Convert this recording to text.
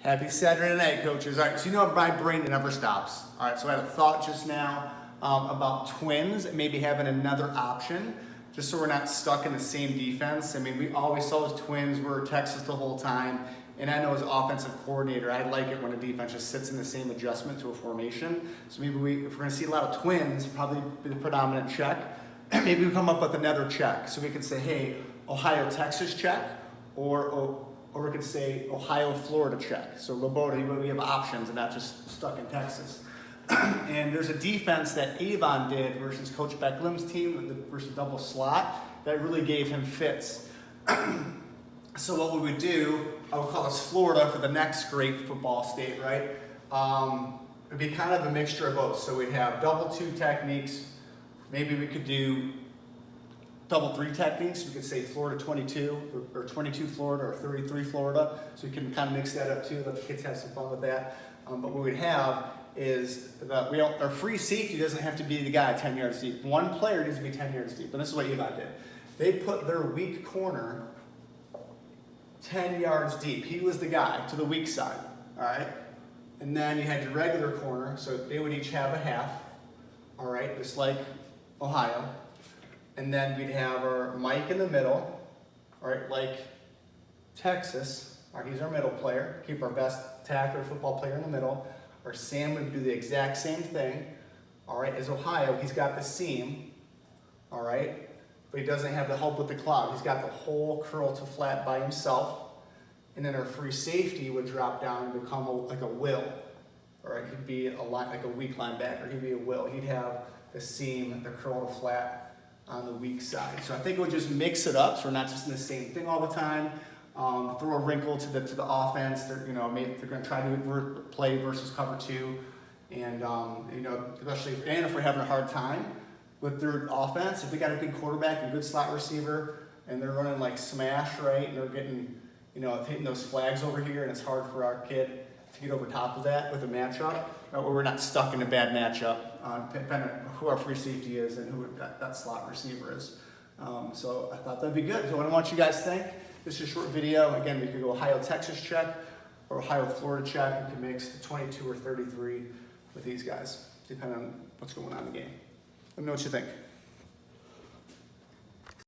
Happy Saturday night, coaches. All right, so you know my brain never stops. All right, so I had a thought just now about twins, maybe having another option, just so we're not stuck in the same defense. I mean, we always saw as twins, we were Texas the whole time, and I know as offensive coordinator, I like it when a defense just sits in the same adjustment to a formation. So maybe if we're gonna see a lot of twins, probably be the predominant check, maybe we come up with another check. So we can say, hey, Ohio, Texas check, or we could say Ohio, Florida check. So Loboda, we have options and not just stuck in Texas. And there's a defense that Avon did versus Coach Becklam's team versus double slot that really gave him fits. So what we would do, I would call this Florida for the next great football state, right? It'd be kind of a mixture of both. So we'd have double two techniques. Maybe we could do double three techniques. We could say Florida 22 or 22 Florida or 33 Florida. So we can kind of mix that up too, let the kids have some fun with that. But what we'd have is that our free safety doesn't have to be the guy 10 yards deep. One player needs to be 10 yards deep. And this is what Avon did. They put their weak corner 10 yards deep. He was the guy to the weak side, all right? And then you had your regular corner, so they would each have a half, all right, just like Ohio. And then we'd have our Mike in the middle, all right, like Texas. All right, he's our middle player. Keep our best tackler, football player in the middle. Our Sam would do the exact same thing, all right, as Ohio. He's got the seam, all right, but he doesn't have the help with the cloud. He's got the whole curl to flat by himself. And then our free safety would drop down and become like a will, all right? He'd be like a weak linebacker. He'd be a will. He'd have the seam, the curl to flat on the weak side. So I think it would just mix it up so we're not just in the same thing all the time. Throw a wrinkle to the offense. Maybe they're going to try to play versus cover two, and especially if we're having a hard time with their offense, if they got a good quarterback and good slot receiver, and they're running like smash right, and they're getting hitting those flags over here, and it's hard for our kid to get over top of that with a matchup, where we're not stuck in a bad matchup, depending on who our free safety is and who that slot receiver is. So I thought that'd be good. So what I want you guys to think. This is a short video. Again, we could go Ohio, Texas check or Ohio, Florida check. You can mix the 22 or 33 with these guys, depending on what's going on in the game. Let me know what you think.